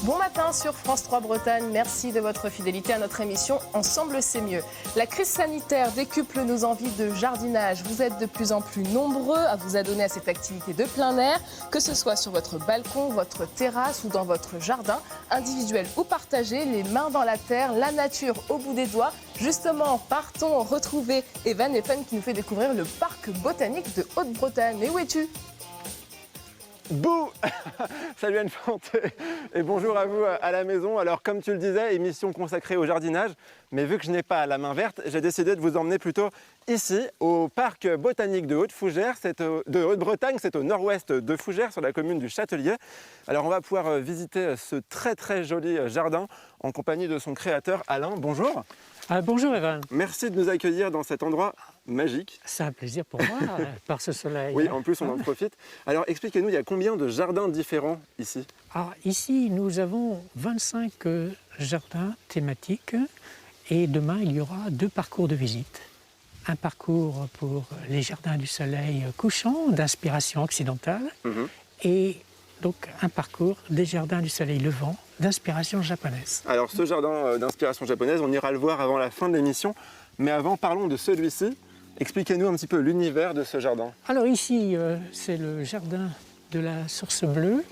Bon matin sur France 3 Bretagne, merci de votre fidélité à notre émission Ensemble c'est mieux. La crise sanitaire décuple nos envies de jardinage. Vous êtes de plus en plus nombreux à vous adonner à cette activité de plein air, que ce soit sur votre balcon, votre terrasse ou dans votre jardin, individuel ou partagé, les mains dans la terre, la nature au bout des doigts. Justement, partons retrouver Evan qui nous fait découvrir le parc botanique de Haute-Bretagne. Mais où es-tu ? Bouh. Salut Anne-Fante et bonjour à vous à la maison. Alors comme tu le disais, émission consacrée au jardinage, mais vu que je n'ai pas la main verte, j'ai décidé de vous emmener plutôt ici, au parc botanique de Haute-Fougères, de Haute-Bretagne, c'est au nord-ouest de Fougères, sur la commune du Châtelier. Alors on va pouvoir visiter ce très joli jardin en compagnie de son créateur Alain. Bonjour. Bonjour Evan. Merci de nous accueillir dans cet endroit magique. C'est un plaisir pour moi, par ce soleil. Oui, en plus on en profite. Alors expliquez-nous, il y a combien de jardins différents ici ? Alors, ici, nous avons 25 jardins thématiques et demain, il y aura 2 parcours de visite. Un parcours pour les jardins du soleil couchant, d'inspiration occidentale, et donc un parcours des jardins du soleil levant, d'inspiration japonaise. Alors ce jardin d'inspiration japonaise, on ira le voir avant la fin de l'émission, mais avant parlons de celui-ci. Expliquez-nous un petit peu l'univers de ce jardin. Alors ici, c'est le jardin de la Source Bleue,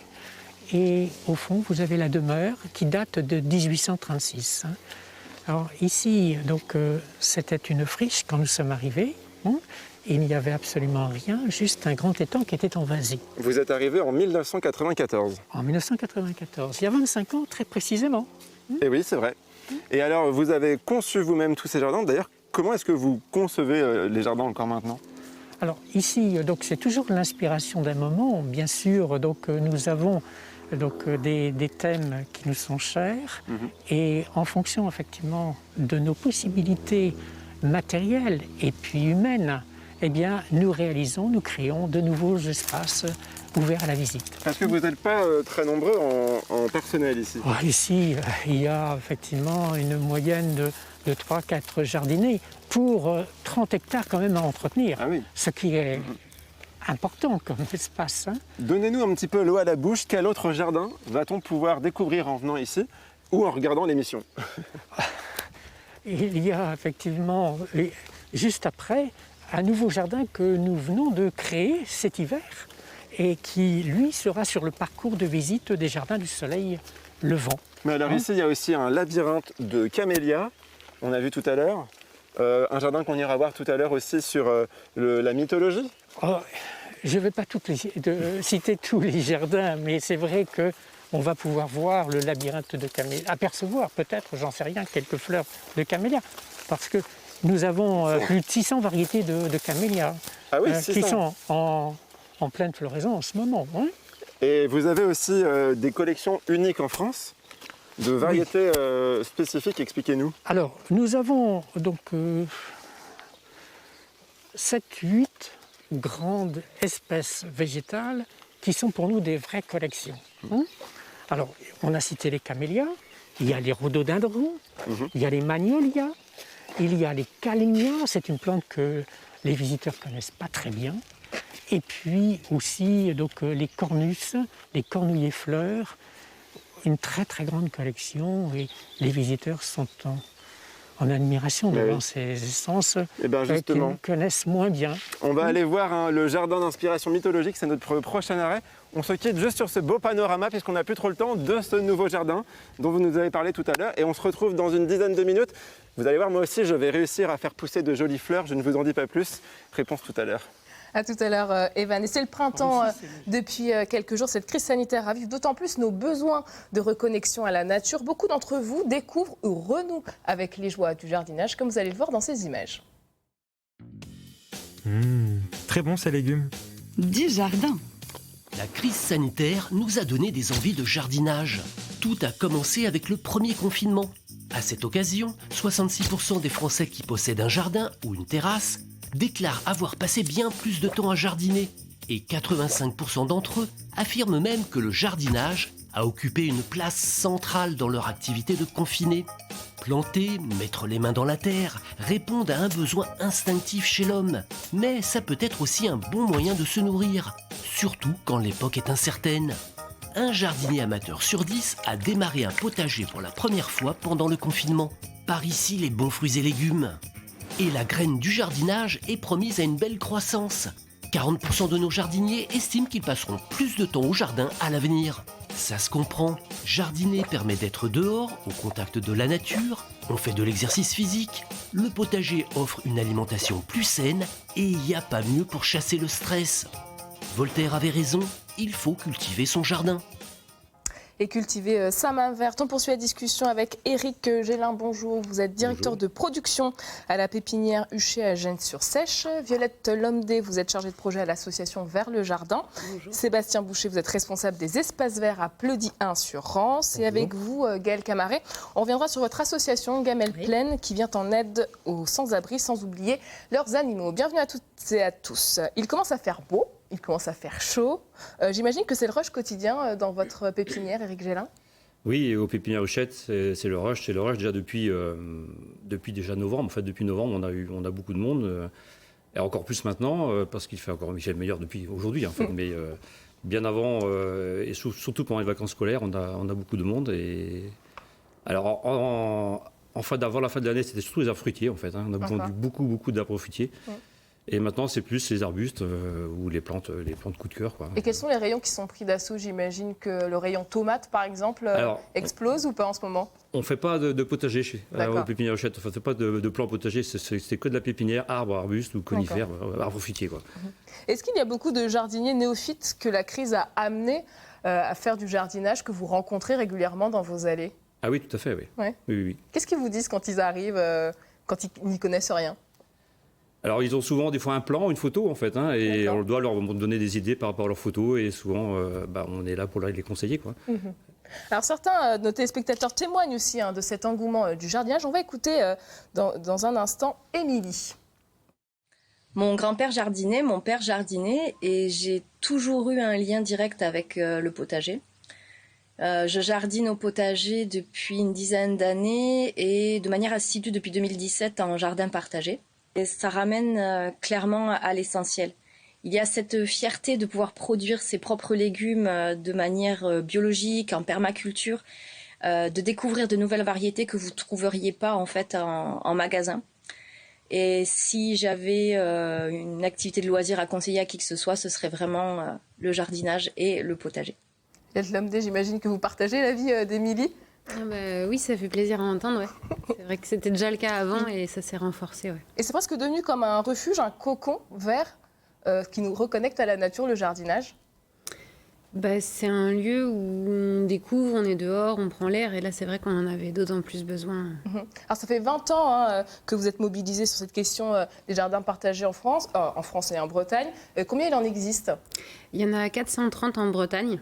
et au fond, vous avez la demeure qui date de 1836. Alors ici, donc, c'était une friche quand nous sommes arrivés. Il n'y avait absolument rien, juste un grand étang qui était envasé. Vous êtes arrivé en 1994. En 1994, il y a 25 ans très précisément. Et oui, c'est vrai. Et alors, vous avez conçu vous-même tous ces jardins. D'ailleurs, comment est-ce que vous concevez les jardins encore maintenant ? Alors ici, donc, c'est toujours l'inspiration d'un moment. Bien sûr, donc, nous avons des thèmes qui nous sont chers. Et en fonction effectivement de nos possibilités matérielles et puis humaines, eh bien, nous créons de nouveaux espaces ouverts à la visite. Parce que vous n'êtes pas très nombreux en personnel ici. Ici, il y a effectivement une moyenne de 3-4 jardiniers pour 30 hectares quand même à entretenir. Ah oui. Ce qui est important comme espace. Donnez-nous un petit peu l'eau à la bouche. Quel autre jardin va-t-on pouvoir découvrir en venant ici ou en regardant l'émission ? Il y a effectivement, juste après, un nouveau jardin que nous venons de créer cet hiver et qui, lui, sera sur le parcours de visite des jardins du soleil levant. Mais alors ici, il y a aussi un labyrinthe de camélias, on a vu tout à l'heure. Un jardin qu'on ira voir tout à l'heure aussi sur la mythologie. Je ne vais pas citer tous les jardins, mais c'est vrai qu'on va pouvoir voir le labyrinthe de camélias, apercevoir peut-être, j'en sais rien, quelques fleurs de camélias, parce que nous avons plus de 600 variétés de camélias qui sont en pleine floraison en ce moment. Et vous avez aussi des collections uniques en France, de variétés spécifiques, expliquez-nous. Alors, nous avons donc 7-8 grandes espèces végétales qui sont pour nous des vraies collections. Alors, on a cité les camélias, il y a les rhododendrons, il y a les magnolias, il y a les calénias, c'est une plante que les visiteurs ne connaissent pas très bien. Et puis aussi donc, les cornus, les cornouillers fleurs, une très grande collection. Et les visiteurs sont en admiration devant ces essences qu'ils connaissent moins bien. On va aller voir le jardin d'inspiration mythologique, c'est notre prochain arrêt. On se quitte juste sur ce beau panorama puisqu'on n'a plus trop le temps de ce nouveau jardin dont vous nous avez parlé tout à l'heure. Et on se retrouve dans une dizaine de minutes. Vous allez voir, moi aussi, je vais réussir à faire pousser de jolies fleurs. Je ne vous en dis pas plus. Réponse tout à l'heure. À tout à l'heure, Evan. Et c'est le printemps depuis quelques jours. Cette crise sanitaire ravive d'autant plus nos besoins de reconnexion à la nature. Beaucoup d'entre vous découvrent ou renouent avec les joies du jardinage, comme vous allez le voir dans ces images. Très bon ces légumes. Du jardin. La crise sanitaire nous a donné des envies de jardinage. Tout a commencé avec le premier confinement. À cette occasion, 66% des Français qui possèdent un jardin ou une terrasse déclarent avoir passé bien plus de temps à jardiner. Et 85% d'entre eux affirment même que le jardinage a occupé une place centrale dans leur activité de confinés. Planter, mettre les mains dans la terre répondent à un besoin instinctif chez l'homme. Mais ça peut être aussi un bon moyen de se nourrir, surtout quand l'époque est incertaine. Un jardinier amateur sur 10 a démarré un potager pour la première fois pendant le confinement. Par ici les bons fruits et légumes. Et la graine du jardinage est promise à une belle croissance. 40% de nos jardiniers estiment qu'ils passeront plus de temps au jardin à l'avenir. Ça se comprend, jardiner permet d'être dehors, au contact de la nature, on fait de l'exercice physique, le potager offre une alimentation plus saine et il n'y a pas mieux pour chasser le stress. Voltaire avait raison, il faut cultiver son jardin. Et cultiver sa main verte. On poursuit la discussion avec Éric Gélin. Bonjour, vous êtes directeur de production à la pépinière Huchet à Gênes-sur-Sèche. Violette Lomdé, vous êtes chargée de projet à l'association Vers le Jardin. Bonjour. Sébastien Boucher, vous êtes responsable des espaces verts à Pleudy 1 sur Rance. Bonjour. Et avec vous, Gaëlle Camaret, on reviendra sur votre association Gamelle Pleine qui vient en aide aux sans-abri, sans oublier leurs animaux. Bienvenue à toutes et à tous. Il commence à faire beau. Il commence à faire chaud. J'imagine que c'est le rush quotidien dans votre pépinière, Éric Gélin. Oui, au pépinière Huchet, c'est le rush. C'est le rush déjà depuis déjà novembre. En fait, depuis novembre, on a beaucoup de monde. Et encore plus maintenant, parce qu'il fait meilleur depuis aujourd'hui, en fait. Mais bien avant, et surtout pendant les vacances scolaires, on a beaucoup de monde. Et alors, avant la fin de l'année, c'était surtout les arbres fruitiers, en fait. On a vendu beaucoup d'arbres fruitiers. Et maintenant, c'est plus les arbustes ou les plantes coup de cœur, quoi. Et quels sont les rayons qui sont pris d'assaut? J'imagine que le rayon tomate, par exemple, explose ou pas en ce moment? On ne fait pas de potager au pépinière Huchet. On ne fait pas de plan potager. C'est que de la pépinière, arbres, arbustes ou conifères, arbres fruitiers, quoi. Est-ce qu'il y a beaucoup de jardiniers néophytes que la crise a amené à faire du jardinage, que vous rencontrez régulièrement dans vos allées? Ah oui, tout à fait, oui. Ouais. Oui. Qu'est-ce qu'ils vous disent quand ils arrivent, quand ils n'y connaissent rien? Alors, ils ont souvent des fois un plan, une photo, en fait, et on doit leur donner des idées par rapport à leurs photos, et souvent, on est là pour les conseiller, quoi. Alors, certains de nos téléspectateurs témoignent aussi de cet engouement du jardinage. On va écouter dans un instant Émilie. Mon grand-père jardinait, mon père jardinait, et j'ai toujours eu un lien direct avec le potager. Je jardine au potager depuis une dizaine d'années et de manière assidue depuis 2017 en jardin partagé. Et ça ramène clairement à l'essentiel. Il y a cette fierté de pouvoir produire ses propres légumes de manière biologique, en permaculture, de découvrir de nouvelles variétés que vous ne trouveriez pas en fait en magasin. Et si j'avais une activité de loisir à conseiller à qui que ce soit, ce serait vraiment le jardinage et le potager. Violette Lomdé, j'imagine que vous partagez l'avis d'Émilie. Oui, ça fait plaisir à entendre. Ouais. C'est vrai que c'était déjà le cas avant et ça s'est renforcé. Ouais. Et c'est presque devenu comme un refuge, un cocon vert qui nous reconnecte à la nature, le jardinage. C'est un lieu où on découvre, on est dehors, on prend l'air. Et là, c'est vrai qu'on en avait d'autant plus besoin. Alors, ça fait 20 ans que vous êtes mobilisés sur cette question des jardins partagés en France et en Bretagne. Combien il en existe? Il y en a 430 en Bretagne.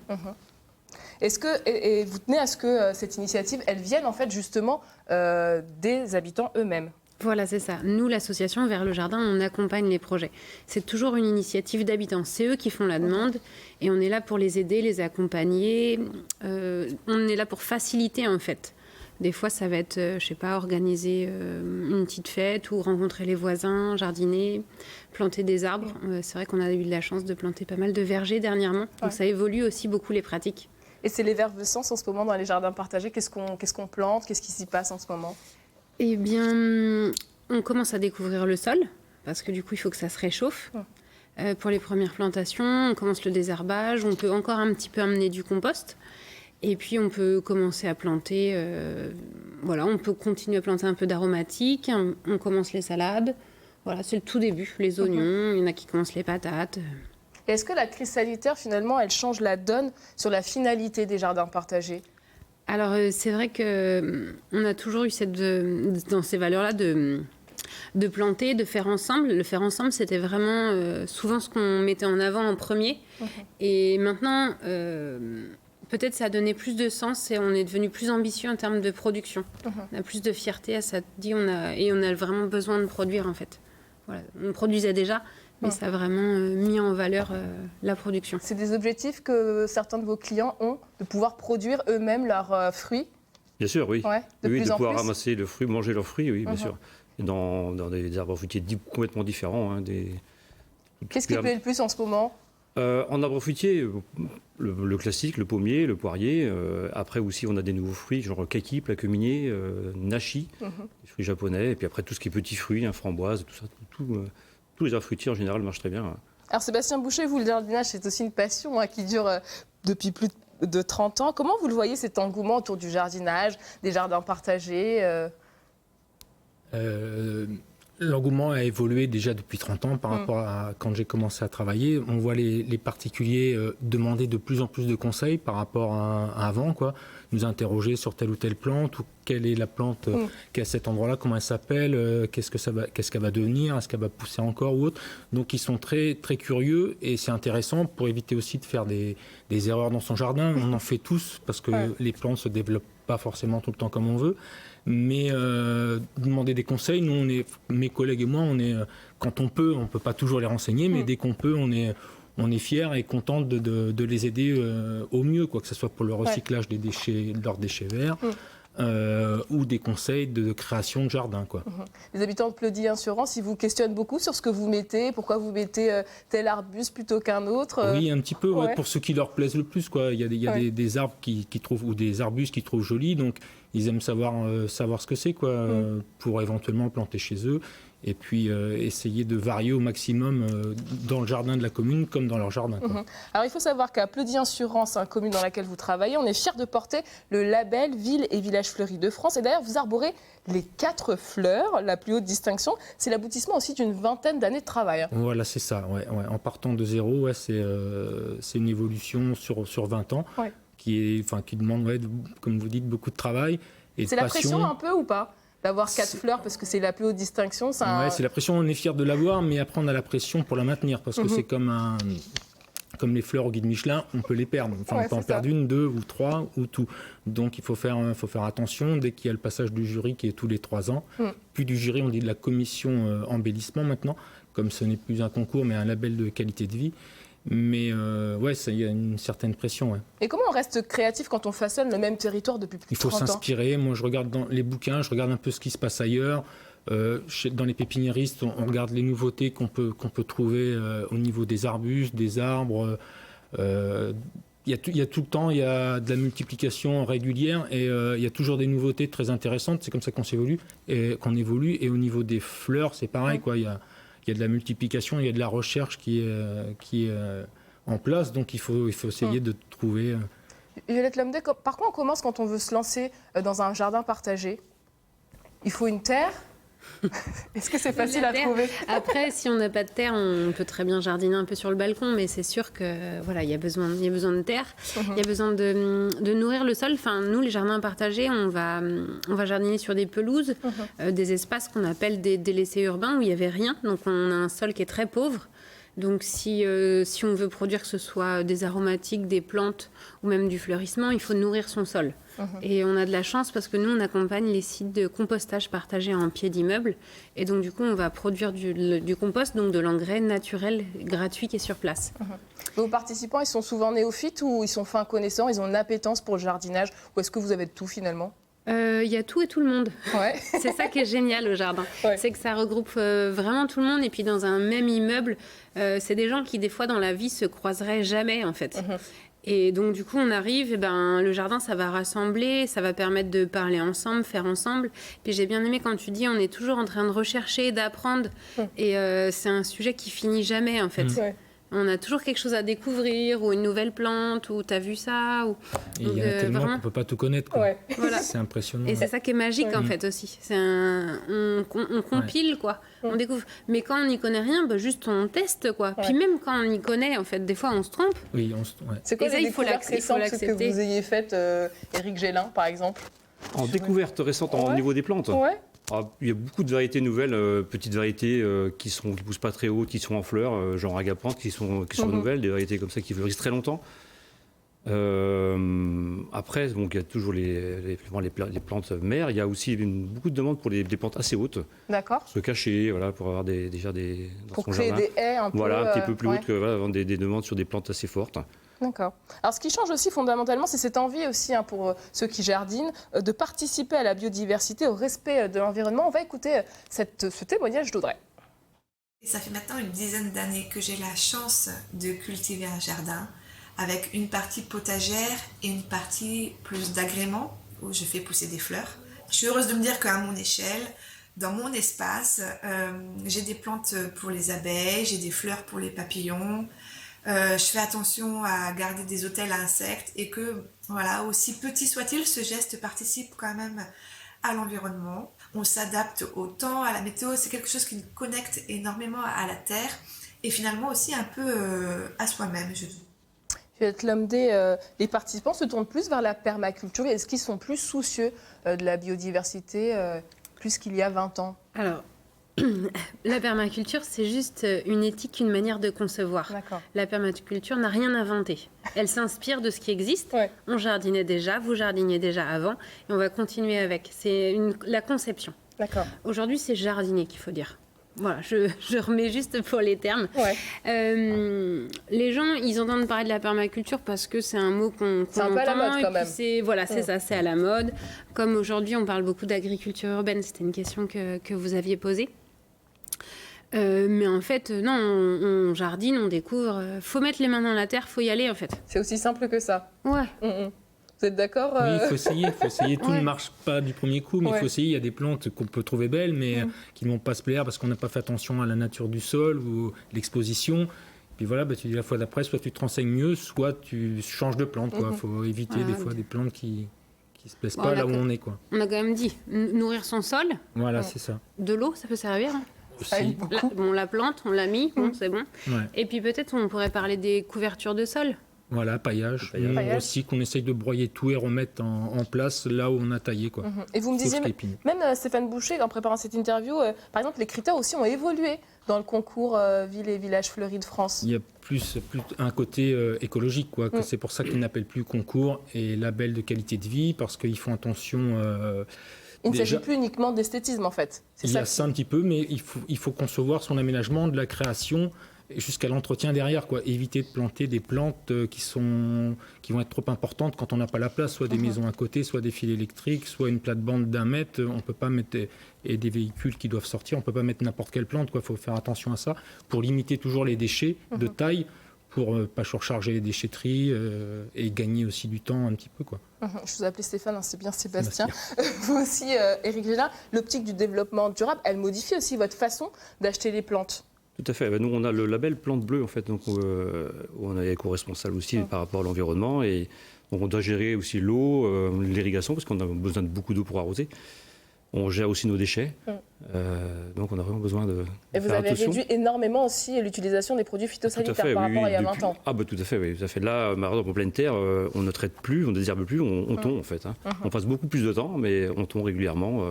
Est-ce que, vous tenez à ce que cette initiative, elle vienne en fait justement des habitants eux-mêmes? Voilà, c'est ça. Nous, l'association Vers le Jardin, on accompagne les projets. C'est toujours une initiative d'habitants. C'est eux qui font la demande et on est là pour les aider, les accompagner. On est là pour faciliter en fait. Des fois, ça va être, organiser une petite fête ou rencontrer les voisins, jardiner, planter des arbres. C'est vrai qu'on a eu de la chance de planter pas mal de vergers dernièrement. Donc ça évolue aussi beaucoup les pratiques. Et c'est l'effervescence en ce moment dans les jardins partagés. Qu'est-ce qu'on plante? Qu'est-ce qui s'y passe en ce moment? Eh bien, on commence à découvrir le sol, parce que du coup, il faut que ça se réchauffe. Pour les premières plantations, on commence le désherbage. On peut encore un petit peu amener du compost. Et puis, on peut commencer à planter... on peut continuer à planter un peu d'aromatique. On commence les salades. Voilà, c'est le tout début. Les oignons, il y en a qui commencent les patates. Et est-ce que la crise sanitaire, finalement, elle change la donne sur la finalité des jardins partagés? Alors, c'est vrai qu'on a toujours eu dans ces valeurs-là de planter, de faire ensemble. Le faire ensemble, c'était vraiment souvent ce qu'on mettait en avant en premier. Et maintenant, peut-être ça a donné plus de sens et on est devenu plus ambitieux en termes de production. On a plus de fierté, ça dit, on a vraiment besoin de produire, en fait. Voilà. On produisait déjà, mais ça a vraiment mis en valeur la production. C'est des objectifs que certains de vos clients ont, de pouvoir produire eux-mêmes leurs fruits? Bien sûr, oui. Ouais, de Oui, plus de en pouvoir plus. ramasser le fruit, manger leurs fruits, oui, bien Mhm. sûr. Et dans des arbres fruitiers complètement différents. Hein, Qu'est-ce qui plaît le plus en ce moment? En arbre fruitier, le classique, le pommier, le poirier. Après aussi, on a des nouveaux fruits, genre le kaki, plaqueminier, nashi, Mhm. des fruits japonais. Et puis après, tout ce qui est petits fruits, hein, framboises, tout ça, tous les arbres fruitiers en général marchent très bien. Hein. Alors Sébastien Boucher, vous, le jardinage, c'est aussi une passion qui dure depuis plus de 30 ans. Comment vous le voyez, cet engouement autour du jardinage, des jardins partagés L'engouement a évolué déjà depuis 30 ans par rapport à quand j'ai commencé à travailler. On voit les particuliers demander de plus en plus de conseils par rapport à avant, quoi. Nous interroger sur telle ou telle plante, ou quelle est la plante qui est à cet endroit-là, comment elle s'appelle, qu'est-ce qu'elle va devenir, est-ce qu'elle va pousser encore ou autre. Donc ils sont très, très curieux et c'est intéressant pour éviter aussi de faire des erreurs dans son jardin. On en fait tous parce que les plantes ne se développent pas forcément tout le temps comme on veut. Mais demander des conseils, nous, mes collègues et moi, quand on peut pas toujours les renseigner, mais dès qu'on peut, on est fiers et contents de les aider au mieux, quoi, que ce soit pour le recyclage des déchets, de leurs déchets verts, ou des conseils de création de jardin, quoi. Les habitants de Pleudy-Insurance, ils vous questionnent beaucoup sur ce que vous mettez, pourquoi vous mettez tel arbuste plutôt qu'un autre Oui, un petit peu, pour ceux qui leur plaisent le plus, quoi. Il y a des arbres qui trouvent, ou des arbustes qu'ils trouvent jolis, donc ils aiment savoir ce que c'est, quoi, pour éventuellement le planter chez eux. Et puis essayer de varier au maximum dans le jardin de la commune comme dans leur jardin, quoi. Alors il faut savoir qu'à Pleudy-Insurance, commune dans laquelle vous travaillez, on est fiers de porter le label Ville et Village Fleuri de France. Et d'ailleurs, vous arborez les 4 fleurs, la plus haute distinction. C'est l'aboutissement aussi d'une vingtaine d'années de travail. Voilà, c'est ça. Ouais. En partant de zéro, c'est une évolution sur 20 ans qui demande, comme vous dites, beaucoup de travail et de C'est passion. la pression un peu ou pas d'avoir 4 fleurs parce que c'est la plus haute distinction? C'est la pression, on est fiers de l'avoir, mais après on a la pression pour la maintenir parce que c'est comme les fleurs au guide Michelin, on peut les perdre. Enfin, on peut en perdre une, 2 ou 3 ou tout. Donc il faut faire attention dès qu'il y a le passage du jury qui est tous les 3 ans. Puis du jury, on dit de la commission embellissement maintenant, comme ce n'est plus un concours mais un label de qualité de vie. Mais il y a une certaine pression. Ouais. Et comment on reste créatif quand on façonne le même territoire depuis plus de 30 ans? Il faut s'inspirer. Moi, je regarde dans les bouquins, je regarde un peu ce qui se passe ailleurs. Dans les pépiniéristes, on regarde les nouveautés qu'on peut trouver au niveau des arbustes, des arbres. Il y a tout le temps, il y a de la multiplication régulière et il y a toujours des nouveautés très intéressantes. C'est comme ça qu'on évolue. Et au niveau des fleurs, c'est pareil, quoi. Il y a de la multiplication, il y a de la recherche qui est en place, donc il faut essayer de trouver... Violette Lomdet, par quoi on commence quand on veut se lancer dans un jardin partagé? Il faut une terre? Est-ce que c'est facile à trouver? Après, si on n'a pas de terre, on peut très bien jardiner un peu sur le balcon, mais c'est sûr que voilà, il y a besoin de terre, il y a besoin de nourrir le sol. Enfin, nous, les jardins partagés, on va jardiner sur des pelouses, des espaces qu'on appelle des délaissés urbains où il n'y avait rien. Donc, on a un sol qui est très pauvre. Donc si on veut produire que ce soit des aromatiques, des plantes ou même du fleurissement, il faut nourrir son sol. Et on a de la chance parce que nous, on accompagne les sites de compostage partagés en pied d'immeuble. Et donc du coup, on va produire du compost, donc de l'engrais naturel, gratuit qui est sur place. Vos participants, ils sont souvent néophytes ou ils sont fins connaissants, ils ont une appétence pour le jardinage? Ou est-ce que vous avez de tout finalement? Il y a tout et tout le monde. C'est ça qui est génial au jardin. C'est que ça regroupe vraiment tout le monde. Et puis dans un même immeuble, c'est des gens qui des fois dans la vie se croiseraient jamais en fait. Et donc du coup on arrive, et le jardin ça va rassembler, ça va permettre de parler ensemble, faire ensemble. Puis j'ai bien aimé quand tu dis on est toujours en train de rechercher, d'apprendre. Et c'est un sujet qui finit jamais en fait. On a toujours quelque chose à découvrir, ou une nouvelle plante, ou t'as vu ça. Il y en a tellement qu'on ne peut pas tout connaître. Quoi. Voilà. C'est impressionnant. Et c'est ça qui est magique en fait aussi. On compile quoi, on découvre. Mais quand on n'y connaît rien, juste on teste quoi. Puis même quand on y connaît, en fait, des fois on se trompe. Oui, C'est quoi et ça, il faut l'accepter. que vous ayez fait, Éric Gélin par exemple? En découverte récente au niveau des plantes. Il y a beaucoup de variétés nouvelles, petites variétés qui poussent pas très haut, qui sont en fleurs, genre agapante, qui sont nouvelles, des variétés comme ça qui fleurissent très longtemps. Après, il y a toujours les plantes mères. Il y a aussi beaucoup de demandes pour les plantes assez hautes. D'accord. Se cacher, voilà, pour avoir déjà des pour créer des haies un peu. Voilà, un petit peu plus hautes, avoir des demandes sur des plantes assez fortes. D'accord. Alors ce qui change aussi fondamentalement, c'est cette envie aussi pour ceux qui jardinent de participer à la biodiversité, au respect de l'environnement. On va écouter ce témoignage d'Audrey. Ça fait maintenant une dizaine d'années que j'ai la chance de cultiver un jardin avec une partie potagère et une partie plus d'agrément où je fais pousser des fleurs. Je suis heureuse de me dire qu'à mon échelle, dans mon espace, j'ai des plantes pour les abeilles, j'ai des fleurs pour les papillons. Je fais attention à garder des hôtels à insectes et que, voilà, aussi petit soit-il, ce geste participe quand même à l'environnement. On s'adapte au temps, à la météo, c'est quelque chose qui nous connecte énormément à la terre et finalement aussi un peu à soi-même, je trouve. Juliette Lomdé, les participants se tournent plus vers la permaculture. Est-ce qu'ils sont plus soucieux de la biodiversité plus qu'il y a 20 ans? Alors, la permaculture, c'est juste une éthique, une manière de concevoir. D'accord. La permaculture n'a rien inventé. Elle s'inspire de ce qui existe. Ouais. On jardinait déjà, vous jardiniez déjà avant, et on va continuer avec. C'est la conception. D'accord. Aujourd'hui, c'est jardiner qu'il faut dire. Voilà, je remets juste pour les termes. Ouais. Les gens, ils entendent parler de la permaculture parce que c'est un mot qu'on C'est un peu à la mode quand même. C'est ça, c'est à la mode. Comme aujourd'hui, on parle beaucoup d'agriculture urbaine. C'était une question que vous aviez posée. Mais en fait, non, on jardine, on découvre. Faut mettre les mains dans la terre, faut y aller en fait. C'est aussi simple que ça. Ouais. Vous êtes d'accord Oui, il faut essayer. Tout Ouais. ne marche pas du premier coup, mais il Ouais. faut essayer. Il y a des plantes qu'on peut trouver belles, mais qui ne vont pas se plaire parce qu'on n'a pas fait attention à la nature du sol ou l'exposition. Puis voilà, tu dis la fois d'après, soit tu te renseignes mieux, soit tu changes de plante. Il faut éviter des fois des plantes qui ne se plaisent pas là où on est. Quoi. On a quand même dit nourrir son sol. Voilà, c'est ça. De l'eau, ça peut servir. Hein. Aussi. On la plante, on l'a mis, bon, c'est bon. Ouais. Et puis peut-être on pourrait parler des couvertures de sol. Voilà, paillage. Paillage. Aussi qu'on essaye de broyer tout et remettre en place là où on a taillé. Quoi. Et vous me disiez, Sauf l'épine. même Stéphane Boucher, en préparant cette interview, par exemple, les critères aussi ont évolué dans le concours Villes et Villages Fleuris de France. Il y a plus un côté écologique, quoi. Que c'est pour ça qu'ils n'appellent plus concours et label de qualité de vie, parce qu'ils font attention. Il ne s'agit déjà, plus uniquement d'esthétisme, en fait. il y a ça un petit peu, mais il faut concevoir son aménagement de la création jusqu'à l'entretien derrière, quoi. Éviter de planter des plantes qui vont être trop importantes quand on n'a pas la place, soit des maisons à côté, soit des fils électriques, soit une plate-bande d'1 mètre. On peut pas mettre et des véhicules qui doivent sortir. On peut pas mettre n'importe quelle plante, quoi. Faut faire attention à ça pour limiter toujours les déchets de taille, pour pas surcharger les déchetteries et gagner aussi du temps un petit peu, quoi. Je vous appelais Stéphane, hein, c'est bien Sébastien. Vous aussi, Éric Gélin, l'optique du développement durable, elle modifie aussi votre façon d'acheter les plantes. Tout à fait. Nous, on a le label Plante Bleue, en fait, donc où on est éco-responsable aussi par rapport à l'environnement. Et donc, on doit gérer aussi l'eau, l'irrigation, parce qu'on a besoin de beaucoup d'eau pour arroser. On gère aussi nos déchets. Donc, on a vraiment besoin de Et vous faire avez attention. réduit énormément aussi l'utilisation des produits phytosanitaires par rapport à il y a 20 ans. Ah, tout à fait, oui. Tout à fait. Là, par exemple, en pleine terre, on ne traite plus, on ne désherbe plus, on tond, en fait. On passe beaucoup plus de temps, mais on tond régulièrement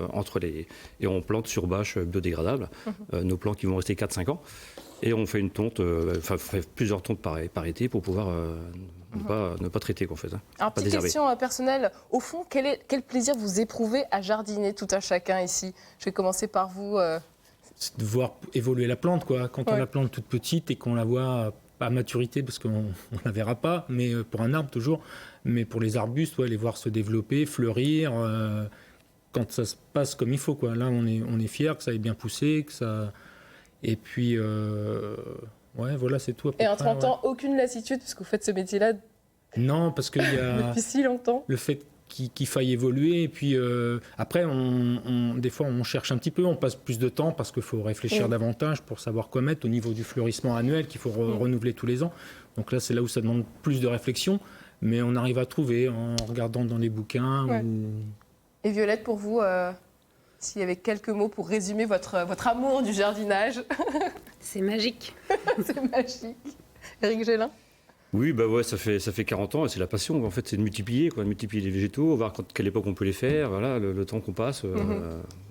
et on plante sur bâche biodégradable nos plants qui vont rester 4-5 ans. Et on fait une tonte, fait plusieurs tontes par été pour pouvoir ne pas traiter, en fait. Alors, pas petite désherber. question personnelle. Au fond, quel plaisir vous éprouvez à jardiner tout un chacun ici? Je vais commencer par vous. C'est de voir évoluer la plante, quoi. Quand on Ouais. la plante toute petite et qu'on la voit à maturité, parce qu'on ne la verra pas, mais pour un arbre toujours, mais pour les arbustes, les voir se développer, fleurir, quand ça se passe comme il faut, quoi. Là, on est fiers que ça ait bien poussé, que ça... Et puis, voilà, c'est tout. À peu Et en près, 30 ans, aucune lassitude, parce que vous faites ce métier-là Non, parce qu'il y a depuis si longtemps. le fait qu'il faille évoluer. Et puis, après, des fois, on cherche un petit peu, on passe plus de temps parce qu'il faut réfléchir davantage pour savoir quoi mettre au niveau du fleurissement annuel qu'il faut renouveler tous les ans. Donc là, c'est là où ça demande plus de réflexion. Mais on arrive à trouver en regardant dans les bouquins. Ouais. Et Violette, pour vous, s'il y avait quelques mots pour résumer votre amour du jardinage, C'est magique. c'est magique. Éric Gélin? Oui, ça fait 40 ans et c'est la passion. En fait, c'est de multiplier les végétaux, voir quelle époque on peut les faire, voilà, le temps qu'on passe.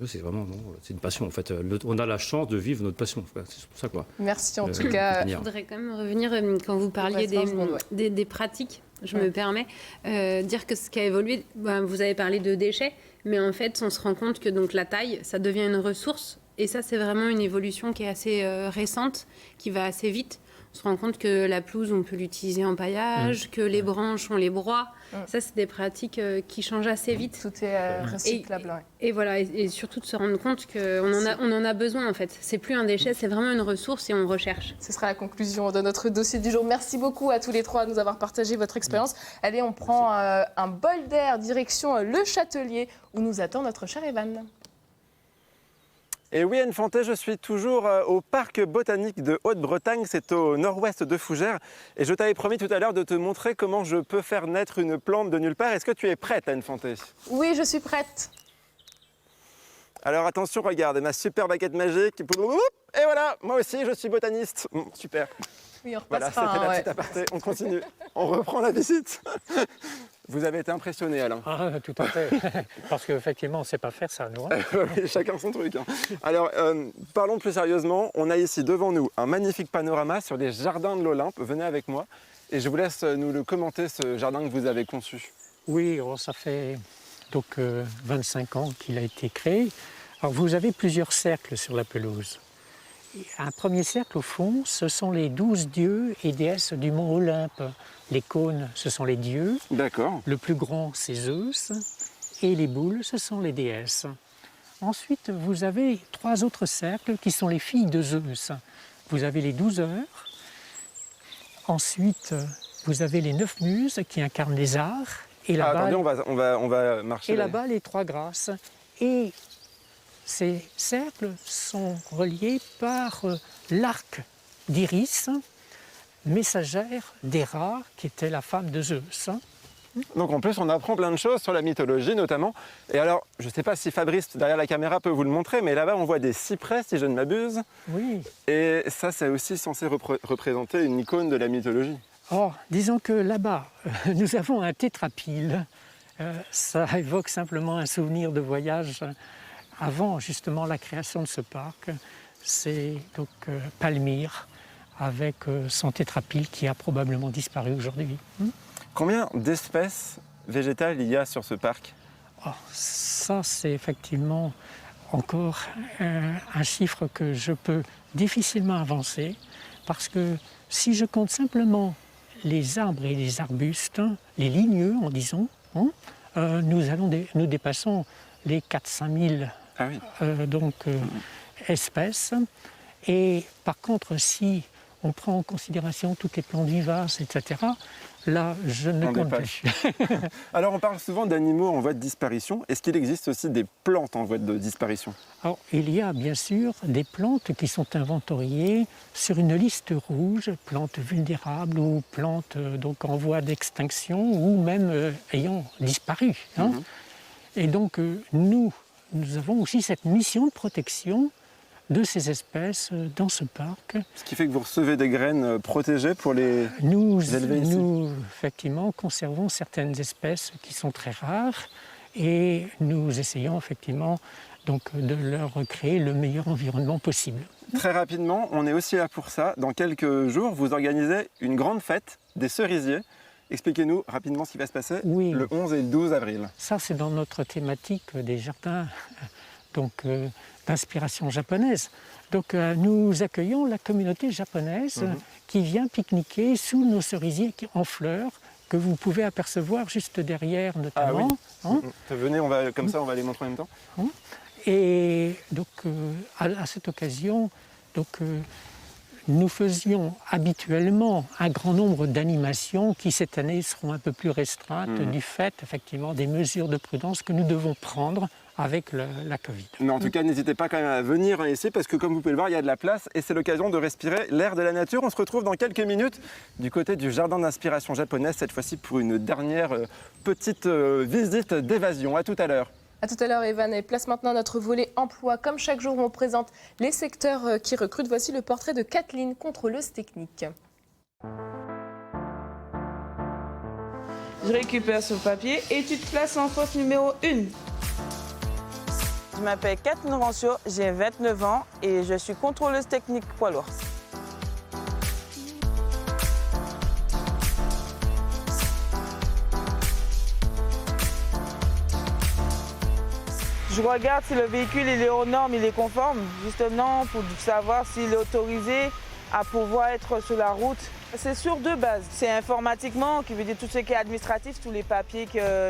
C'est vraiment, c'est une passion en fait. On a la chance de vivre notre passion. C'est pour ça quoi. Merci en tout cas. Je voudrais quand même revenir quand vous parliez des pratiques. Je me permets dire que ce qui a évolué, vous avez parlé de déchets, mais en fait, on se rend compte que donc la taille, ça devient une ressource. Et ça, c'est vraiment une évolution qui est assez récente, qui va assez vite. On se rend compte que la pelouse, on peut l'utiliser en paillage, que les branches, on les broie. Ça, c'est des pratiques qui changent assez vite. Tout est recyclable. Et voilà, et surtout de se rendre compte qu'on en a besoin en fait. C'est plus un déchet, c'est vraiment une ressource et on recherche. Ce sera la conclusion de notre dossier du jour. Merci beaucoup à tous les trois de nous avoir partagé votre expérience. Allez, on prend un bol d'air direction Le Châtelier où nous attend notre cher Evan. Et oui, Anne Fanté, je suis toujours au parc botanique de Haute-Bretagne, c'est au nord-ouest de Fougères. Et je t'avais promis tout à l'heure de te montrer comment je peux faire naître une plante de nulle part. Est-ce que tu es prête, Anne Fanté? Oui, je suis prête. Alors attention, regarde, ma super baguette magique. Et voilà, moi aussi, je suis botaniste. Super. Oui, on Voilà, repassera. c'était la petite aparté. On continue. On reprend la visite. Vous avez été impressionné, Alain. Ah, tout à fait. Parce qu'effectivement, on ne sait pas faire ça, nous. Hein. Oui, chacun son truc. Hein. Alors, parlons plus sérieusement. On a ici devant nous un magnifique panorama sur les jardins de l'Olympe. Venez avec moi et je vous laisse nous le commenter, ce jardin que vous avez conçu. Oui, ça fait donc 25 ans qu'il a été créé. Alors, vous avez plusieurs cercles sur la pelouse. Un premier cercle, au fond, ce sont les 12 dieux et déesses du mont Olympe. Les cônes, ce sont les dieux. D'accord. Le plus grand, c'est Zeus. Et les boules, ce sont les déesses. Ensuite, vous avez 3 autres cercles qui sont les filles de Zeus. Vous avez les 12 heures. Ensuite, vous avez les 9 muses qui incarnent les arts. Et là-bas, attendez, on va marcher. Et là-bas, les 3 grâces. Et ces cercles sont reliés par l'arc d'Iris, messagère d'Héra, qui était la femme de Zeus. Donc en plus, on apprend plein de choses sur la mythologie notamment. Et alors, je ne sais pas si Fabrice, derrière la caméra, peut vous le montrer, mais là-bas, on voit des cyprès, si je ne m'abuse. Oui. Et ça, c'est aussi censé représenter une icône de la mythologie. Oh, disons que là-bas, nous avons un tétrapile. Ça évoque simplement un souvenir de voyage avant justement la création de ce parc. C'est donc Palmyre avec son tétrapile qui a probablement disparu aujourd'hui. Combien d'espèces végétales il y a sur ce parc? Ça, c'est effectivement encore un chiffre que je peux difficilement avancer parce que si je compte simplement les arbres et les arbustes, les ligneux, en disons, nous dépassons les 400 000 espèces. Et par contre, si on prend en considération toutes les plantes vivaces, etc., là, je ne compte plus. Alors, on parle souvent d'animaux en voie de disparition. Est-ce qu'il existe aussi des plantes en voie de disparition? Alors, il y a bien sûr des plantes qui sont inventoriées sur une liste rouge, plantes vulnérables ou plantes donc en voie d'extinction ou même ayant disparu. Et donc, nous avons aussi cette mission de protection de ces espèces dans ce parc. Ce qui fait que vous recevez des graines protégées pour les élever ici. Nous, effectivement, conservons certaines espèces qui sont très rares et nous essayons effectivement donc, de leur créer le meilleur environnement possible. Très rapidement, on est aussi là pour ça. Dans quelques jours, vous organisez une grande fête des cerisiers. Expliquez-nous rapidement ce qui va se passer le 11 et le 12 avril. Ça, c'est dans notre thématique des jardins d'inspiration japonaise. Donc nous accueillons la communauté japonaise qui vient pique-niquer sous nos cerisiers en fleurs que vous pouvez apercevoir juste derrière notamment. Venez, comme ça on va les montrer en même temps. Et donc à cette occasion, nous faisions habituellement un grand nombre d'animations qui cette année seront un peu plus restreintes du fait effectivement des mesures de prudence que nous devons prendre avec la Covid. Mais en tout cas, n'hésitez pas quand même à venir ici parce que comme vous pouvez le voir, il y a de la place et c'est l'occasion de respirer l'air de la nature. On se retrouve dans quelques minutes du côté du jardin d'inspiration japonaise, cette fois-ci pour une dernière petite visite d'évasion. À tout à l'heure. À tout à l'heure, Evan. Et place maintenant notre volet emploi. Comme chaque jour, on présente les secteurs qui recrutent. Voici le portrait de Kathleen, contrôleuse technique. Je récupère ce papier et tu te places en poste numéro 1. Je m'appelle Kathleen Rancio, j'ai 29 ans et je suis contrôleuse technique poids lourd. Je regarde si le véhicule il est aux normes, il est conforme, justement pour savoir s'il est autorisé à pouvoir être sur la route. C'est sur deux bases. C'est informatiquement, qui veut dire tout ce qui est administratif, tous les papiers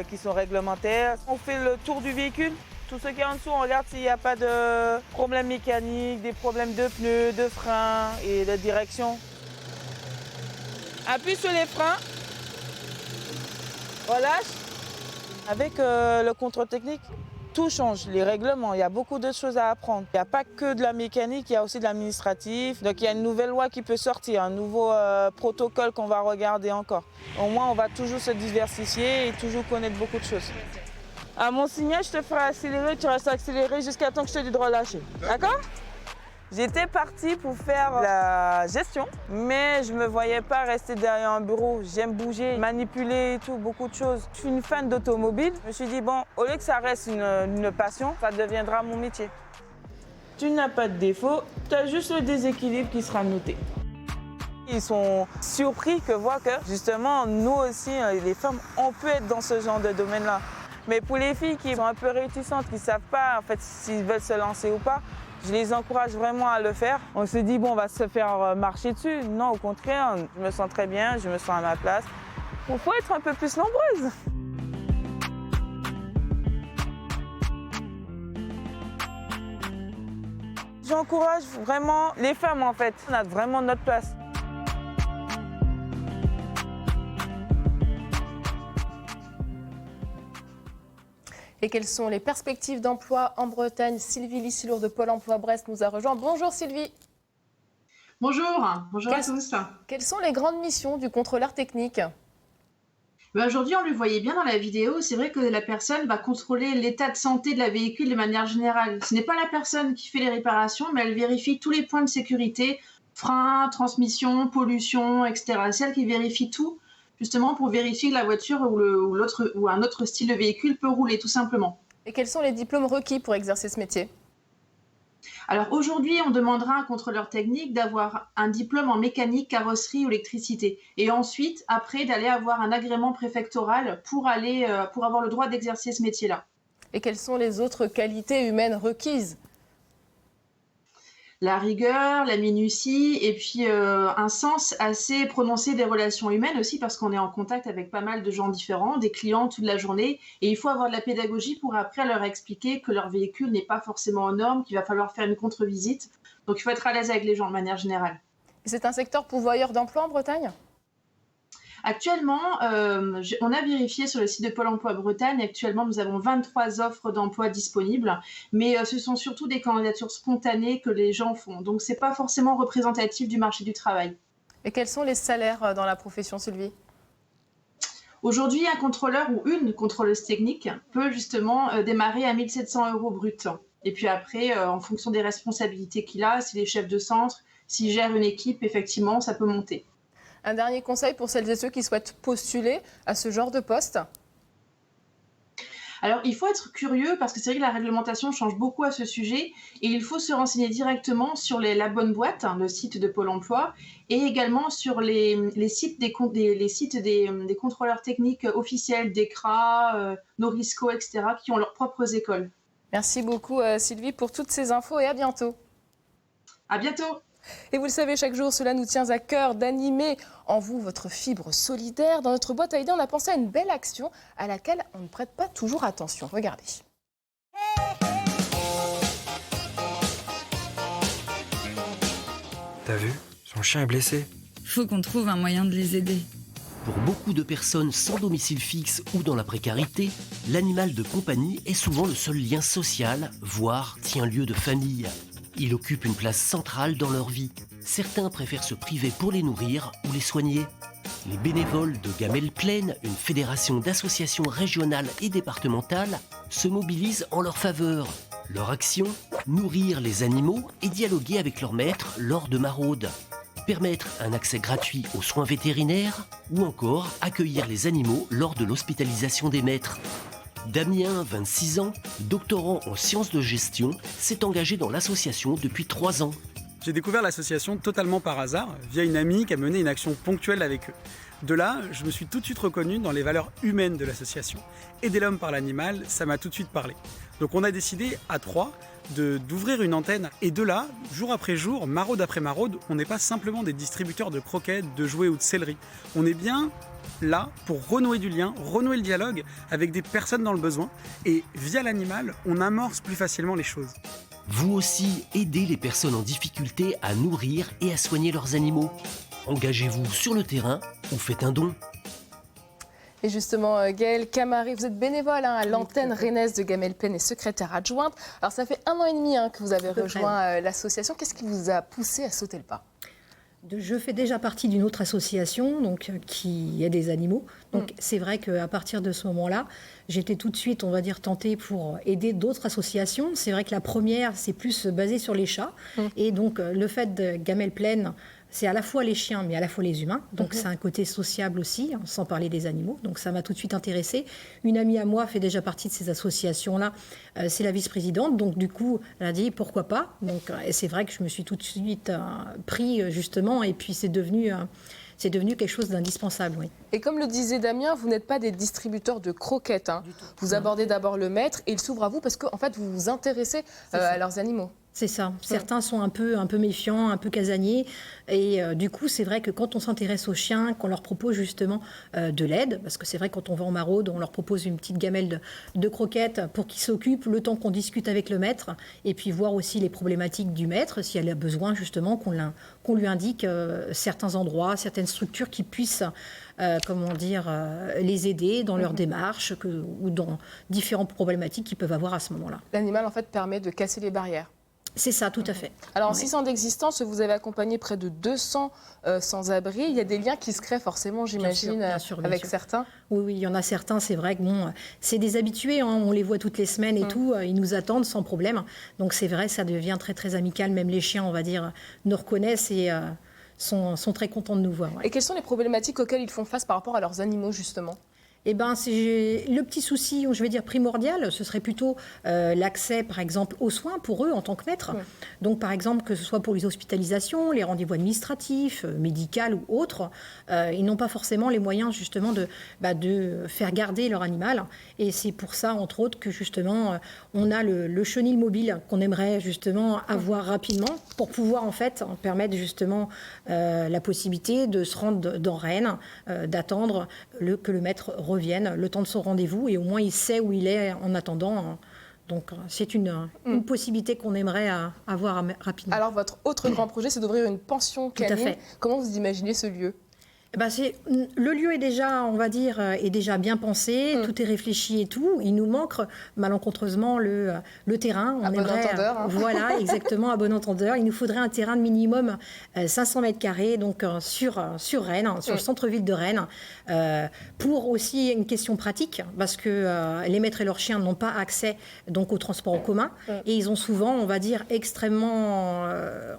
qui sont réglementaires. On fait le tour du véhicule. Tout ce qui est en dessous, on regarde s'il n'y a pas de problèmes mécaniques, des problèmes de pneus, de freins et de direction. Appuie sur les freins. Relâche. Avec le contrôle technique, tout change, les règlements, il y a beaucoup de choses à apprendre. Il n'y a pas que de la mécanique, il y a aussi de l'administratif. Donc il y a une nouvelle loi qui peut sortir, un nouveau protocole qu'on va regarder encore. Au moins, on va toujours se diversifier et toujours connaître beaucoup de choses. À mon signal, je te ferai accélérer, tu restes accéléré jusqu'à temps que je te dise de relâcher. D'accord ? J'étais partie pour faire la gestion, mais je ne me voyais pas rester derrière un bureau. J'aime bouger, manipuler et tout, beaucoup de choses. Je suis une fan d'automobile. Je me suis dit, bon, au lieu que ça reste une passion, ça deviendra mon métier. Tu n'as pas de défaut, tu as juste le déséquilibre qui sera noté. Ils sont surpris que voir que, justement, nous aussi, les femmes, on peut être dans ce genre de domaine-là. Mais pour les filles qui sont un peu réticentes, qui ne savent pas en fait, s'ils veulent se lancer ou pas, je les encourage vraiment à le faire. On se dit, bon, on va se faire marcher dessus. Non, au contraire, je me sens très bien, je me sens à ma place. Il faut être un peu plus nombreuses. J'encourage vraiment les femmes, en fait. On a vraiment notre place. Et quelles sont les perspectives d'emploi en Bretagne? Sylvie Lissilour de Pôle emploi Brest nous a rejoint. Bonjour Sylvie. Bonjour à tous. Quelles sont les grandes missions du contrôleur technique? Aujourd'hui, on le voyait bien dans la vidéo, c'est vrai que la personne va contrôler l'état de santé de la véhicule de manière générale. Ce n'est pas la personne qui fait les réparations, mais elle vérifie tous les points de sécurité, freins, transmission, pollution, etc. C'est elle qui vérifie tout, justement pour vérifier que la voiture ou un autre style de véhicule peut rouler, tout simplement. Et quels sont les diplômes requis pour exercer ce métier? Alors aujourd'hui, on demandera à un contrôleur technique d'avoir un diplôme en mécanique, carrosserie ou électricité. Et ensuite, après, d'aller avoir un agrément préfectoral pour avoir le droit d'exercer ce métier-là. Et quelles sont les autres qualités humaines requises? La rigueur, la minutie et puis un sens assez prononcé des relations humaines aussi parce qu'on est en contact avec pas mal de gens différents, des clients toute la journée et il faut avoir de la pédagogie pour après leur expliquer que leur véhicule n'est pas forcément aux normes, qu'il va falloir faire une contre-visite. Donc il faut être à l'aise avec les gens de manière générale. C'est un secteur pourvoyeur d'emploi en Bretagne? Actuellement, on a vérifié sur le site de Pôle emploi Bretagne. Actuellement, nous avons 23 offres d'emploi disponibles, mais ce sont surtout des candidatures spontanées que les gens font. Donc, ce n'est pas forcément représentatif du marché du travail. Et quels sont les salaires dans la profession, Sylvie? Aujourd'hui, un contrôleur ou une contrôleuse technique peut justement démarrer à 1 700 € brut. Et puis après, en fonction des responsabilités qu'il a, s'il est chef de centre, s'il gère une équipe, effectivement, ça peut monter. Un dernier conseil pour celles et ceux qui souhaitent postuler à ce genre de poste? Alors, il faut être curieux parce que c'est vrai que la réglementation change beaucoup à ce sujet et il faut se renseigner directement sur la bonne boîte, le site de Pôle emploi, et également sur les sites des contrôleurs techniques officiels, DECRA, Norisco, etc., qui ont leurs propres écoles. Merci beaucoup Sylvie pour toutes ces infos et à bientôt. À bientôt. Et vous le savez, chaque jour, cela nous tient à cœur d'animer en vous votre fibre solidaire. Dans notre boîte à idées, on a pensé à une belle action à laquelle on ne prête pas toujours attention. Regardez. T'as vu? Son chien est blessé. Faut qu'on trouve un moyen de les aider. Pour beaucoup de personnes sans domicile fixe ou dans la précarité, l'animal de compagnie est souvent le seul lien social, voire tient lieu de famille. Il occupe une place centrale dans leur vie. Certains préfèrent se priver pour les nourrir ou les soigner. Les bénévoles de Gamelle Plaine, une fédération d'associations régionales et départementales, se mobilisent en leur faveur. Leur action, nourrir les animaux et dialoguer avec leur maître lors de maraudes. Permettre un accès gratuit aux soins vétérinaires ou encore accueillir les animaux lors de l'hospitalisation des maîtres. Damien, 26 ans, doctorant en sciences de gestion, s'est engagé dans l'association depuis 3 ans. J'ai découvert l'association totalement par hasard, via une amie qui a mené une action ponctuelle avec eux. De là, je me suis tout de suite reconnu dans les valeurs humaines de l'association. Aider l'homme par l'animal, ça m'a tout de suite parlé. Donc on a décidé à 3 d'ouvrir une antenne. Et de là, jour après jour, maraude après maraude, on n'est pas simplement des distributeurs de croquettes, de jouets ou de céleri. On est bien là pour renouer du lien, renouer le dialogue avec des personnes dans le besoin. Et via l'animal, on amorce plus facilement les choses. Vous aussi, aidez les personnes en difficulté à nourrir et à soigner leurs animaux. Engagez-vous sur le terrain ou faites un don. Et justement, Gaëlle Camari, vous êtes bénévole à l'antenne rennaise de Gamelpen et secrétaire adjointe. Alors ça fait 1 an et demi que vous avez rejoint l'association. Qu'est-ce qui vous a poussé à sauter le pas ? Je fais déjà partie d'une autre association donc, qui aide les animaux. Donc c'est vrai qu'à partir de ce moment-là, j'étais tout de suite, on va dire, tentée pour aider d'autres associations. C'est vrai que la première, c'est plus basé sur les chats. Et donc le fait de Gamelpen, c'est à la fois les chiens, mais à la fois les humains. Donc c'est un côté sociable aussi, sans parler des animaux. Donc ça m'a tout de suite intéressée. Une amie à moi fait déjà partie de ces associations-là. C'est la vice-présidente. Donc du coup, elle a dit pourquoi pas. Donc et c'est vrai que je me suis tout de suite pris justement. Et puis c'est devenu quelque chose d'indispensable. Oui. Et comme le disait Damien, vous n'êtes pas des distributeurs de croquettes. Vous abordez d'abord le maître et il s'ouvre à vous parce qu'en fait, vous vous intéressez à leurs animaux. C'est ça. Certains sont un peu méfiants, un peu casaniers. Et du coup, c'est vrai que quand on s'intéresse aux chiens, qu'on leur propose justement de l'aide, parce que c'est vrai que quand on va en maraude, on leur propose une petite gamelle de croquettes pour qu'ils s'occupent le temps qu'on discute avec le maître, et puis voir aussi les problématiques du maître, si elle a besoin justement qu'on lui indique certains endroits, certaines structures qui puissent les aider dans leur démarche ou dans différentes problématiques qu'ils peuvent avoir à ce moment-là. L'animal, en fait, permet de casser les barrières. C'est ça, tout à fait. Alors, en 6 ans d'existence, vous avez accompagné près de 200 sans-abri. Il y a des liens qui se créent forcément, j'imagine, avec certains. Oui, il y en a certains, c'est vrai que c'est des habitués, on les voit toutes les semaines et tout, ils nous attendent sans problème. Donc c'est vrai, ça devient très, très amical. Même les chiens, on va dire, nous reconnaissent et sont très contents de nous voir. Ouais. Et quelles sont les problématiques auxquelles ils font face par rapport à leurs animaux, justement ? Eh ben, le petit souci, je vais dire primordial, ce serait plutôt l'accès, par exemple, aux soins pour eux en tant que maîtres. Donc, par exemple, que ce soit pour les hospitalisations, les rendez-vous administratifs, médicaux ou autres, ils n'ont pas forcément les moyens, justement, de faire garder leur animal. Et c'est pour ça, entre autres, que, justement, on a le chenil mobile qu'on aimerait, justement, avoir rapidement pour pouvoir, en fait, permettre, justement, la possibilité de se rendre dans Rennes, d'attendre que le maître revienne le temps de son rendez-vous et au moins il sait où il est en attendant. Donc c'est une possibilité qu'on aimerait avoir rapidement. Alors votre autre grand projet, c'est d'ouvrir une pension canine. Tout à fait. Comment vous imaginez ce lieu ? Le lieu est déjà, on va dire, est déjà bien pensé, tout est réfléchi et tout. Il nous manque malencontreusement le terrain. On aimerait, bon entendeur. Voilà, exactement, à bon entendeur. Il nous faudrait un terrain de minimum 500 mètres carrés, donc sur Rennes, sur le centre-ville de Rennes, pour aussi une question pratique, parce que les maîtres et leurs chiens n'ont pas accès donc au transport en commun, et ils ont souvent, on va dire, extrêmement,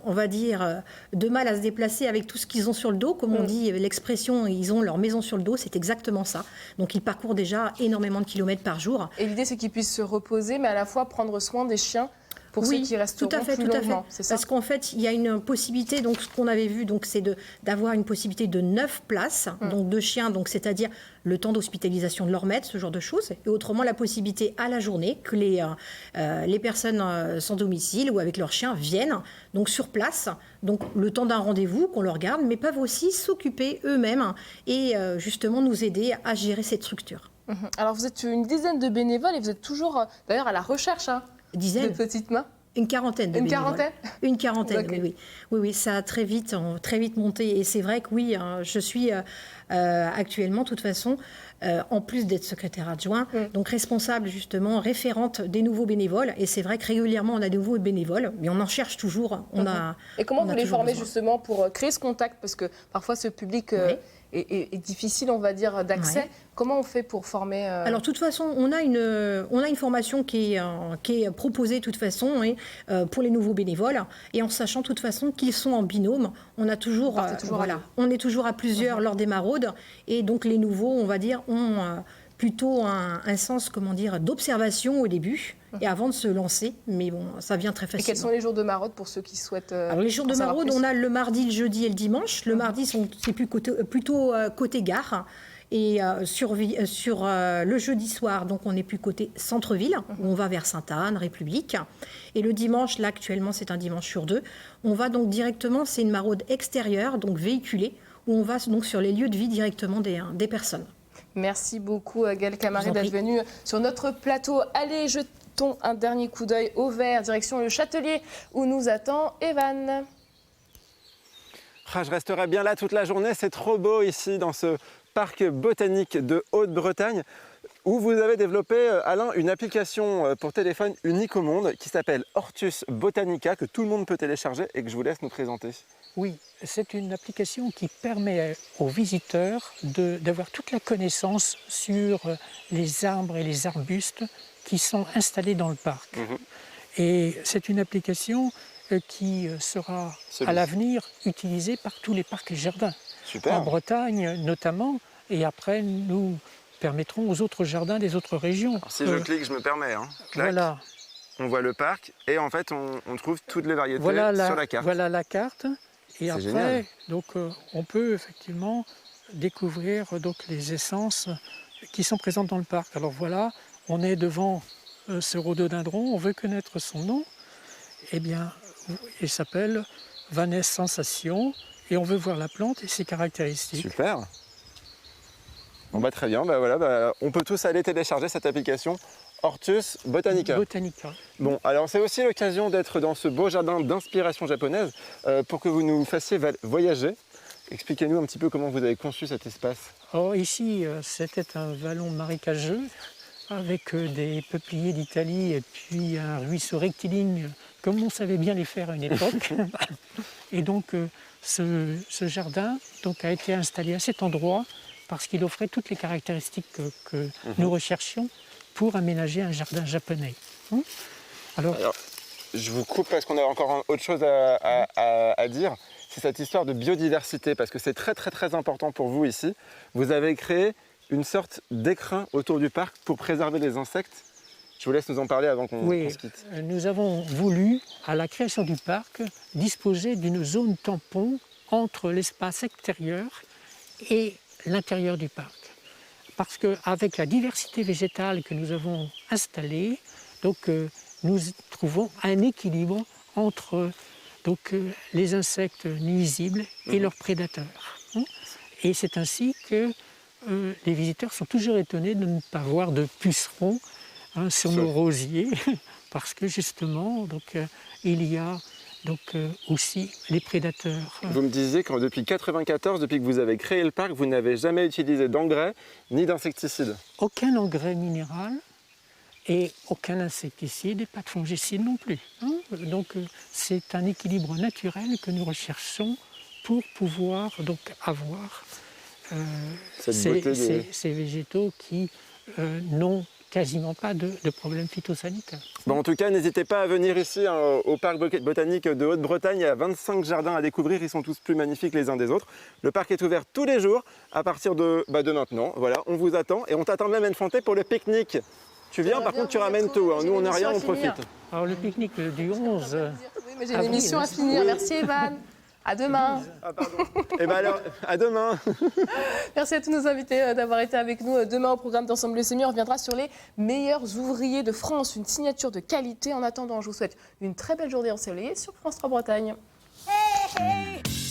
de mal à se déplacer avec tout ce qu'ils ont sur le dos, comme on dit l'expression. Ils ont leur maison sur le dos, c'est exactement ça. Donc ils parcourent déjà énormément de kilomètres par jour. Et l'idée, c'est qu'ils puissent se reposer, mais à la fois prendre soin des chiens pour ceux qui resteront plus longtemps. C'est ça ? Parce qu'en fait, il y a une possibilité, donc ce qu'on avait vu, donc, c'est d'avoir une possibilité de 9 places, donc de chiens, donc c'est-à-dire le temps d'hospitalisation de leur maître, ce genre de choses, et autrement la possibilité à la journée que les personnes sans domicile ou avec leurs chiens viennent donc sur place, donc le temps d'un rendez-vous qu'on leur garde, mais peuvent aussi s'occuper eux-mêmes et justement nous aider à gérer cette structure. Alors vous êtes une dizaine de bénévoles et vous êtes toujours d'ailleurs à la recherche de petites mains. Une quarantaine de bénévoles. Une quarantaine, okay. Oui, ça a très vite monté. Et c'est vrai que oui, je suis actuellement, de toute façon, en plus d'être secrétaire adjoint, donc responsable justement, référente des nouveaux bénévoles. Et c'est vrai que régulièrement, on a de nouveaux bénévoles, mais on en cherche toujours. Et comment vous les formez justement pour créer ce contact ? Parce que parfois, ce public est difficile, on va dire, d'accès. Ouais. Comment on fait pour former Alors, de toute façon, on a une formation qui est proposée, de toute façon, pour les nouveaux bénévoles. Et en sachant, de toute façon, qu'ils sont en binôme, on est toujours à plusieurs lors des maraudes. Et donc, les nouveaux, on va dire, ont plutôt un sens, d'observation au début. Et avant de se lancer, mais bon, ça vient très facilement. Et quels sont les jours de maraude pour ceux qui souhaitent Alors, les jours de maraude, on a le mardi, le jeudi et le dimanche. Le mardi, c'est plutôt côté gare. Et sur le jeudi soir, donc on est plus côté centre-ville, où on va vers Sainte-Anne, République. Et le dimanche, là actuellement c'est un dimanche sur 2, on va donc directement, c'est une maraude extérieure, donc véhiculée, où on va donc sur les lieux de vie directement des personnes. Merci beaucoup Gaëlle Cammaré d'être venue sur notre plateau. Allez, jetons un dernier coup d'œil au vert, direction le Châtelier, où nous attend Evan. Ah, je resterai bien là toute la journée, c'est trop beau ici dans ce parc botanique de Haute-Bretagne où vous avez développé, Alain, une application pour téléphone unique au monde qui s'appelle Hortus Botanica, que tout le monde peut télécharger et que je vous laisse nous présenter. Oui, c'est une application qui permet aux visiteurs d'avoir toute la connaissance sur les arbres et les arbustes qui sont installés dans le parc. Et c'est une application qui sera à l'avenir utilisée par tous les parcs et jardins. Super. En Bretagne notamment, et après nous permettrons aux autres jardins des autres régions. Alors, si je clique, je me permets. Hein. Voilà. On voit le parc et en fait on trouve toutes les variétés sur la carte. Voilà la carte. Et après, génial. donc, on peut effectivement découvrir donc, les essences qui sont présentes dans le parc. Alors voilà, on est devant ce rhododendron, on veut connaître son nom. Eh bien, il s'appelle Vanesse Sensation et on veut voir la plante et ses caractéristiques. Super. Bon, bah, très bien, on peut tous aller télécharger cette application Hortus Botanica. Bon, alors c'est aussi l'occasion d'être dans ce beau jardin d'inspiration japonaise pour que vous nous fassiez voyager. Expliquez-nous un petit peu comment vous avez conçu cet espace. Alors ici, c'était un vallon marécageux avec des peupliers d'Italie et puis un ruisseau rectiligne comme on savait bien les faire à une époque. Et donc ce jardin a été installé à cet endroit parce qu'il offrait toutes les caractéristiques que nous recherchions pour aménager un jardin japonais. Alors, je vous coupe parce qu'on a encore autre chose à dire. C'est cette histoire de biodiversité, parce que c'est très très très important pour vous ici. Vous avez créé une sorte d'écrin autour du parc pour préserver les insectes. Je vous laisse nous en parler avant qu'on se quitte. Nous avons voulu, à la création du parc, disposer d'une zone tampon entre l'espace extérieur et l'intérieur du parc. Parce qu'avec la diversité végétale que nous avons installée, nous trouvons un équilibre entre les insectes nuisibles et leurs prédateurs. Et c'est ainsi que les visiteurs sont toujours étonnés de ne pas voir de pucerons sur nos rosiers, parce que justement, il y a aussi les prédateurs. Vous me disiez que depuis 1994, depuis que vous avez créé le parc, vous n'avez jamais utilisé d'engrais ni d'insecticides. Aucun engrais minéral et aucun insecticide et pas de fongicide non plus. Donc c'est un équilibre naturel que nous recherchons pour pouvoir avoir ces végétaux qui n'ont quasiment pas de problèmes phytosanitaires. En tout cas, n'hésitez pas à venir ici au parc botanique de Haute-Bretagne. Il y a 25 jardins à découvrir, ils sont tous plus magnifiques les uns des autres. Le parc est ouvert tous les jours à partir de maintenant. Voilà, on vous attend et on t'attend même Enfanté pour le pique-nique. Tu viens, par contre tu ramènes tout. Nous on n'a rien, on profite. Alors le pique-nique du 11 Oui, mais j'ai une émission à finir. Merci Evan. À demain. Ah pardon. Et alors, à demain. Merci à tous nos invités d'avoir été avec nous. Demain, au programme d'Ensemble c'est mieux, on reviendra sur les meilleurs ouvriers de France, une signature de qualité. En attendant, je vous souhaite une très belle journée ensoleillée sur France 3 Bretagne. Hey, hey.